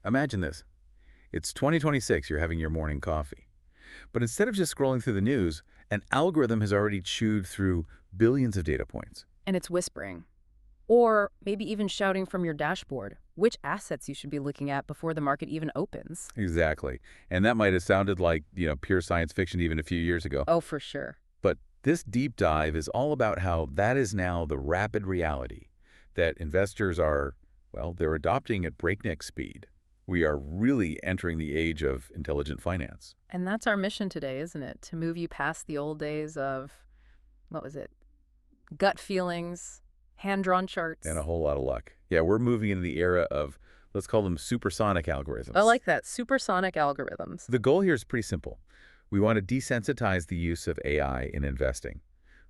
Imagine this. It's 2026, you're having your morning coffee. But instead of just scrolling through the news, an algorithm has already chewed through billions of data points. And it's whispering. Or maybe even shouting from your dashboard which assets you should be looking at before the market even opens. Exactly. And that might have sounded like, pure science fiction even a few years ago. Oh, for sure. But this deep dive is all about how that is now the rapid reality that investors are, well, they're adopting at breakneck speed. We are really entering the age of intelligent finance. And that's our mission today, isn't it? To move you past the old days of, what was it? Gut feelings, hand-drawn charts. And a whole lot of luck. Yeah, we're moving into the era of, let's call them supersonic algorithms. I like that, supersonic algorithms. The goal here is pretty simple. We want to desensitize the use of AI in investing.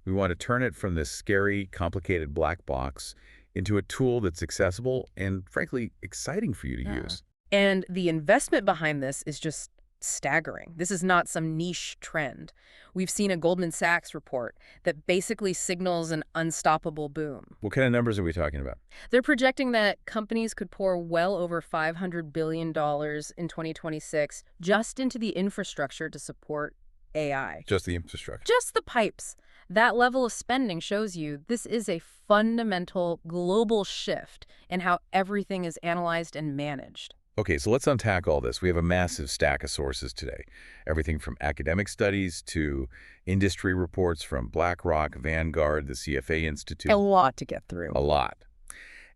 We want to turn it from this scary, complicated black box into a tool that's accessible and, frankly, exciting for you to use. And the investment behind this is just staggering. This is not some niche trend. We've seen a Goldman Sachs report that basically signals an unstoppable boom. What kind of numbers are we talking about? They're projecting that companies could pour well over $500 billion in 2026 just into the infrastructure to support AI. Just the infrastructure. Just the pipes. That level of spending shows you this is a fundamental global shift in how everything is analyzed and managed. Okay, so let's unpack all this. We have a massive stack of sources today. Everything from academic studies to industry reports from BlackRock, Vanguard, the CFA Institute. A lot to get through. A lot.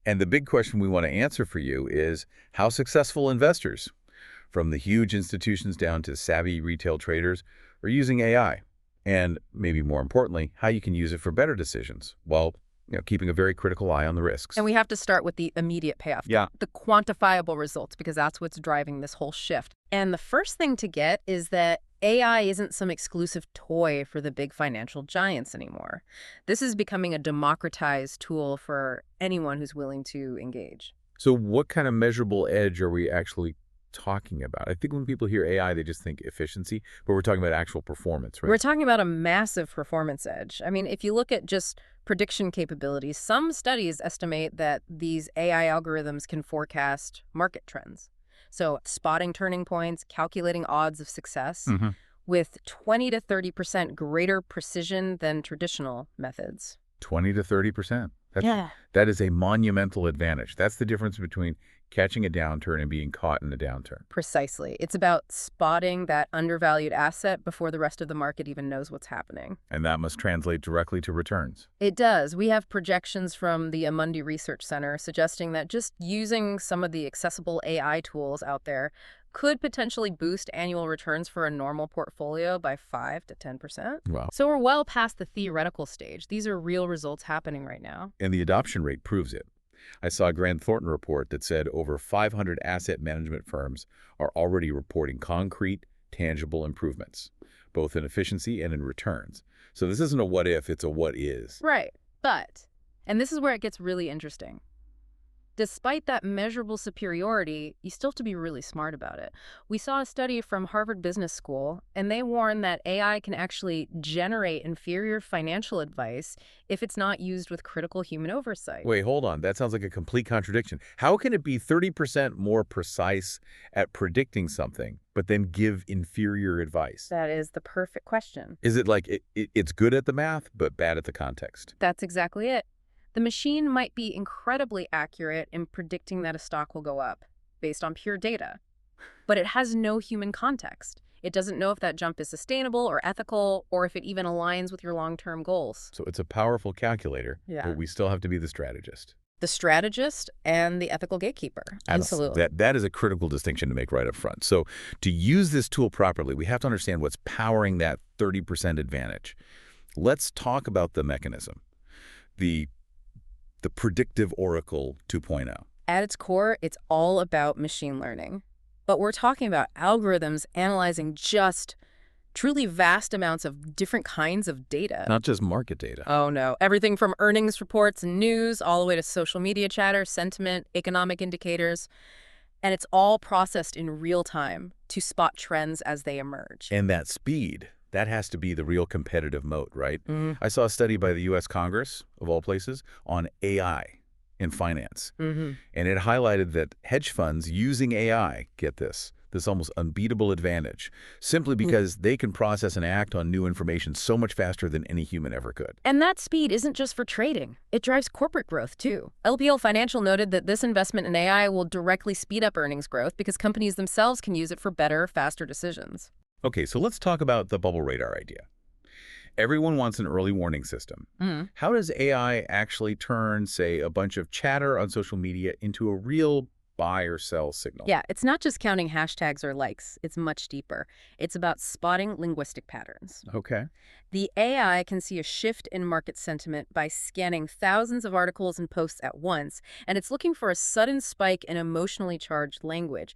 And the big question we want to answer for you is how successful investors, from the huge institutions down to savvy retail traders, are using AI. And maybe more importantly, how you can use it for better decisions while keeping a very critical eye on the risks. And we have to start with the immediate payoff, the quantifiable results, because that's what's driving this whole shift. And the first thing to get is that AI isn't some exclusive toy for the big financial giants anymore. This is becoming a democratized tool for anyone who's willing to engage. So what kind of measurable edge are we actually talking about? I think when people hear AI, they just think efficiency, but we're talking about actual performance, right? We're talking about a massive performance edge. I mean, if you look at just prediction capabilities, some studies estimate that these AI algorithms can forecast market trends. So spotting turning points, calculating odds of success with 20 to 30% greater precision than traditional methods. 20 to 30%. That is a monumental advantage. That's the difference between catching a downturn and being caught in a downturn. Precisely. It's about spotting that undervalued asset before the rest of the market even knows what's happening. And that must translate directly to returns. It does. We have projections from the Amundi Research Center suggesting that just using some of the accessible AI tools out there could potentially boost annual returns for a normal portfolio by 5 to 10%. Wow. So we're well past the theoretical stage. These are real results happening right now. And the adoption rate proves it. I saw a Grant Thornton report that said over 500 asset management firms are already reporting concrete, tangible improvements, both in efficiency and in returns. So this isn't a what if, it's a what is. Right. But, and this is where it gets really interesting. Despite that measurable superiority, you still have to be really smart about it. We saw a study from Harvard Business School, and they warn that AI can actually generate inferior financial advice if it's not used with critical human oversight. Wait, hold on. That sounds like a complete contradiction. How can it be 30% more precise at predicting something, but then give inferior advice? That is the perfect question. Is it like it's good at the math, but bad at the context? That's exactly it. The machine might be incredibly accurate in predicting that a stock will go up based on pure data, but it has no human context. It doesn't know if that jump is sustainable or ethical or if it even aligns with your long-term goals. So it's a powerful calculator, but we still have to be the strategist. The strategist and the ethical gatekeeper. Absolutely. That is a critical distinction to make right up front. So to use this tool properly, we have to understand what's powering that 30% advantage. Let's talk about the mechanism. The predictive oracle 2.0. At its core, it's all about machine learning. But we're talking about algorithms analyzing just truly vast amounts of different kinds of data. Not just market data. Oh, no. Everything from earnings reports and news all the way to social media chatter, sentiment, economic indicators. And it's all processed in real time to spot trends as they emerge. And that speed, that has to be the real competitive moat, right? Mm. I saw a study by the U.S. Congress, of all places, on AI in finance. Mm-hmm. And it highlighted that hedge funds using AI, get this almost unbeatable advantage, simply because they can process and act on new information so much faster than any human ever could. And that speed isn't just for trading. It drives corporate growth, too. LPL Financial noted that this investment in AI will directly speed up earnings growth because companies themselves can use it for better, faster decisions. Okay, so let's talk about the bubble radar idea. Everyone wants an early warning system. How does AI actually turn, say, a bunch of chatter on social media into a real buy or sell signal? Yeah, it's not just counting hashtags or likes. It's much deeper. It's about spotting linguistic patterns. Okay. The AI can see a shift in market sentiment by scanning thousands of articles and posts at once, and it's looking for a sudden spike in emotionally charged language.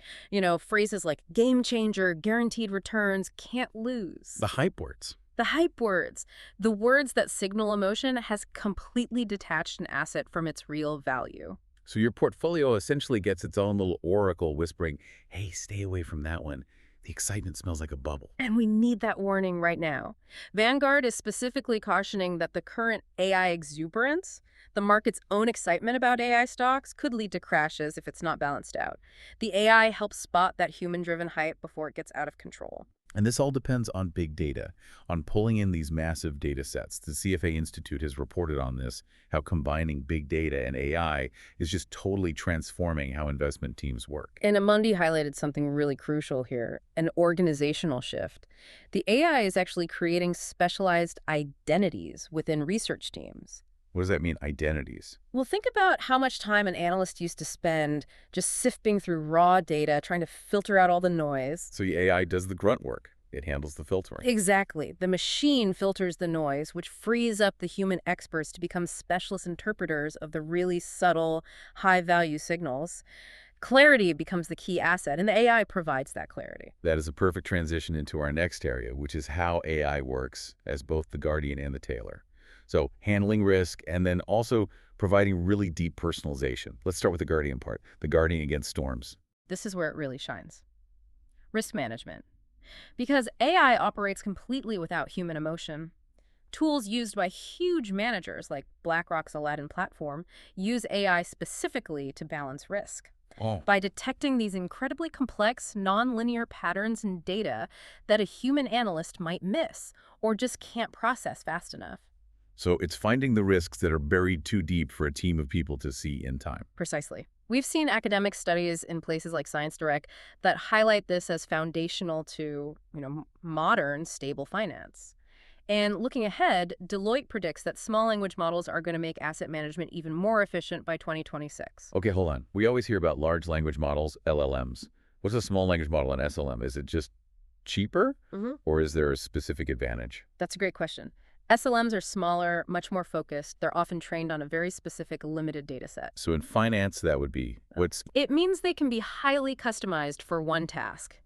Phrases like game changer, guaranteed returns, can't lose. The hype words. The hype words, the words that signal emotion, has completely detached an asset from its real value. So your portfolio essentially gets its own little oracle whispering, hey, stay away from that one. The excitement smells like a bubble. And we need that warning right now. Vanguard is specifically cautioning that the current AI exuberance, the market's own excitement about AI stocks, could lead to crashes if it's not balanced out. The AI helps spot that human-driven hype before it gets out of control. And this all depends on big data, on pulling in these massive data sets. The CFA Institute has reported on this, how combining big data and AI is just totally transforming how investment teams work. And Amundi highlighted something really crucial here, an organizational shift. The AI is actually creating specialized identities within research teams. What does that mean, identities? Well, think about how much time an analyst used to spend just sifting through raw data, trying to filter out all the noise. So the AI does the grunt work. It handles the filtering. Exactly. The machine filters the noise, which frees up the human experts to become specialist interpreters of the really subtle, high-value signals. Clarity becomes the key asset, and the AI provides that clarity. That is a perfect transition into our next area, which is how AI works as both the guardian and the tailor. So handling risk and then also providing really deep personalization. Let's start with the guardian part, the guardian against storms. This is where it really shines. Risk management. Because AI operates completely without human emotion. Tools used by huge managers like BlackRock's Aladdin platform use AI specifically to balance risk. By detecting these incredibly complex, nonlinear patterns in data that a human analyst might miss or just can't process fast enough. So it's finding the risks that are buried too deep for a team of people to see in time. Precisely. We've seen academic studies in places like Science Direct that highlight this as foundational to, modern, stable finance. And looking ahead, Deloitte predicts that small language models are going to make asset management even more efficient by 2026. Okay, hold on. We always hear about large language models, LLMs. What's a small language model in SLM? Is it just cheaper, or is there a specific advantage? That's a great question. SLMs are smaller, much more focused. They're often trained on a very specific, limited data set. So in finance, that would be what's... It means they can be highly customized for one task,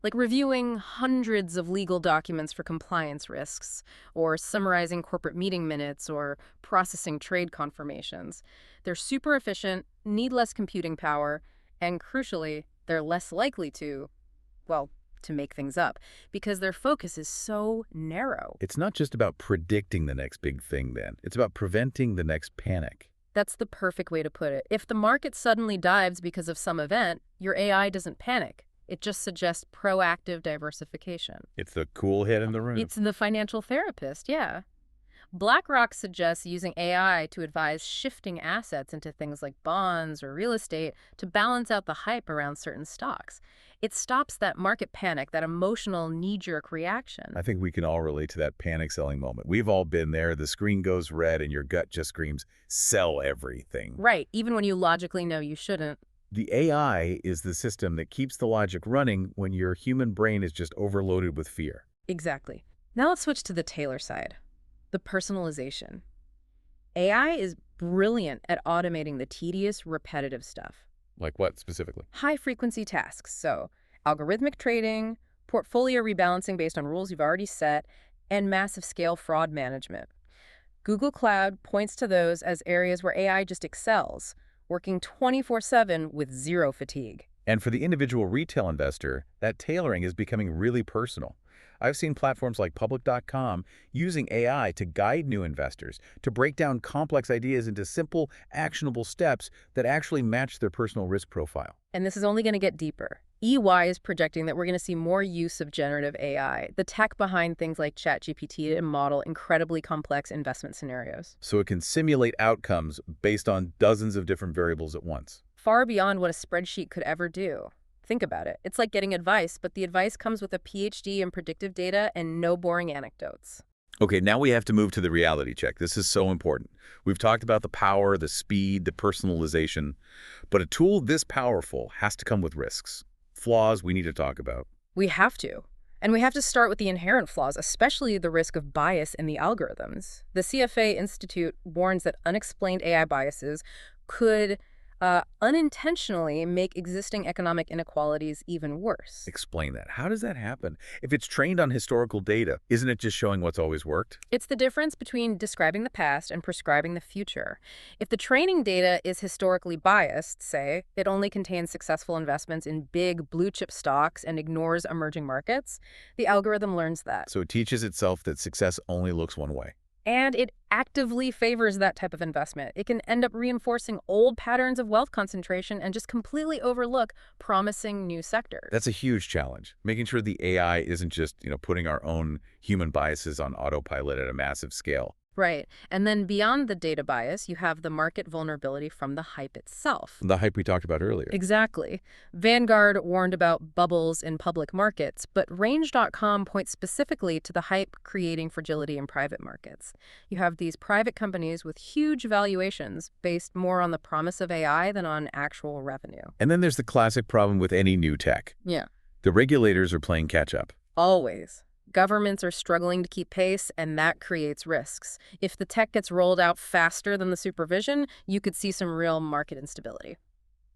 like reviewing hundreds of legal documents for compliance risks, or summarizing corporate meeting minutes, or processing trade confirmations. They're super efficient, need less computing power, and crucially, they're less likely to make things up, because their focus is so narrow. It's not just about predicting the next big thing then. It's about preventing the next panic. That's the perfect way to put it. If the market suddenly dives because of some event, your AI doesn't panic. It just suggests proactive diversification. It's the cool head in the room. It's the financial therapist, yeah. BlackRock suggests using AI to advise shifting assets into things like bonds or real estate to balance out the hype around certain stocks. It stops that market panic, that emotional knee-jerk reaction. I think we can all relate to that panic selling moment. We've all been there. The screen goes red and your gut just screams, sell everything. Right, even when you logically know you shouldn't. The AI is the system that keeps the logic running when your human brain is just overloaded with fear. Exactly. Now let's switch to the tailor side. The personalization. AI is brilliant at automating the tedious, repetitive stuff. Like what specifically? High-frequency tasks, so algorithmic trading, portfolio rebalancing based on rules you've already set, and massive-scale fraud management. Google Cloud points to those as areas where AI just excels, working 24/7 with zero fatigue. And for the individual retail investor, that tailoring is becoming really personal. I've seen platforms like public.com using AI to guide new investors, to break down complex ideas into simple, actionable steps that actually match their personal risk profile. And this is only going to get deeper. EY is projecting that we're going to see more use of generative AI, the tech behind things like ChatGPT, to model incredibly complex investment scenarios. So it can simulate outcomes based on dozens of different variables at once. Far beyond what a spreadsheet could ever do. Think about it. It's like getting advice, but the advice comes with a PhD in predictive data and no boring anecdotes. Okay, now we have to move to the reality check. This is so important. We've talked about the power, the speed, the personalization, but a tool this powerful has to come with risks. Flaws we need to talk about. We have to. And we have to start with the inherent flaws, especially the risk of bias in the algorithms. The CFA Institute warns that unexplained AI biases could unintentionally make existing economic inequalities even worse. Explain that. How does that happen? If it's trained on historical data, isn't it just showing what's always worked? It's the difference between describing the past and prescribing the future. If the training data is historically biased, say, it only contains successful investments in big blue-chip stocks and ignores emerging markets, the algorithm learns that. So it teaches itself that success only looks one way. And it actively favors that type of investment. It can end up reinforcing old patterns of wealth concentration and just completely overlook promising new sectors. That's a huge challenge, making sure the AI isn't just, putting our own human biases on autopilot at a massive scale. Right. And then beyond the data bias, you have the market vulnerability from the hype itself. The hype we talked about earlier. Exactly. Vanguard warned about bubbles in public markets, but Range.com points specifically to the hype creating fragility in private markets. You have these private companies with huge valuations based more on the promise of AI than on actual revenue. And then there's the classic problem with any new tech. Yeah. The regulators are playing catch-up. Always. Governments are struggling to keep pace, and that creates risks. If the tech gets rolled out faster than the supervision, you could see some real market instability.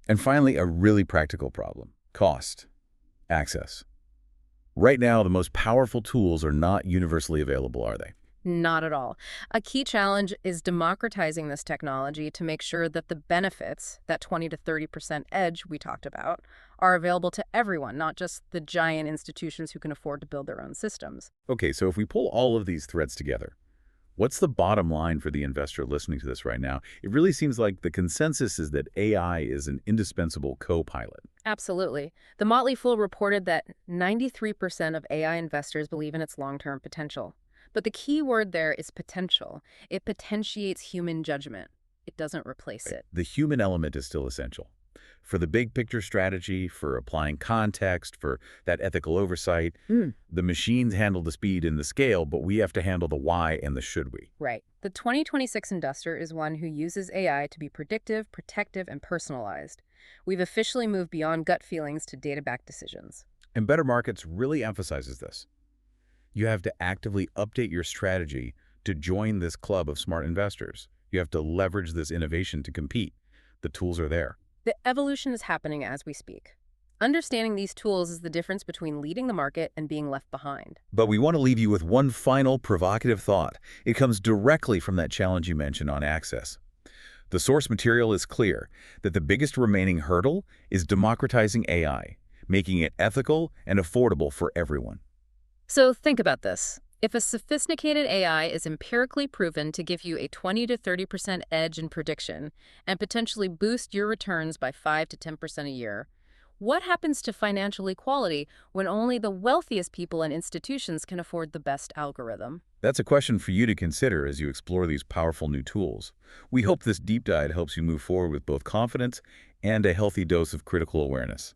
And finally, a really practical problem. Cost. Access. Right now, the most powerful tools are not universally available, are they? Not at all. A key challenge is democratizing this technology to make sure that the benefits, that 20 to 30% edge we talked about, are available to everyone, not just the giant institutions who can afford to build their own systems. Okay, so if we pull all of these threads together, what's the bottom line for the investor listening to this right now? It really seems like the consensus is that AI is an indispensable co-pilot. Absolutely. The Motley Fool reported that 93% of AI investors believe in its long-term potential. But the key word there is potential. It potentiates human judgment. It doesn't replace it. The human element is still essential. For the big picture strategy, for applying context, for that ethical oversight, the machines handle the speed and the scale, but we have to handle the why and the should we. Right. The 2026 investor is one who uses AI to be predictive, protective, and personalized. We've officially moved beyond gut feelings to data-backed decisions. And Better Markets really emphasizes this. You have to actively update your strategy to join this club of smart investors. You have to leverage this innovation to compete. The tools are there. The evolution is happening as we speak. Understanding these tools is the difference between leading the market and being left behind. But we want to leave you with one final provocative thought. It comes directly from that challenge you mentioned on access. The source material is clear that the biggest remaining hurdle is democratizing AI, making it ethical and affordable for everyone. So think about this. If a sophisticated AI is empirically proven to give you a 20 to 30% edge in prediction and potentially boost your returns by 5 to 10% a year, what happens to financial equality when only the wealthiest people and institutions can afford the best algorithm? That's a question for you to consider as you explore these powerful new tools. We hope this deep dive helps you move forward with both confidence and a healthy dose of critical awareness.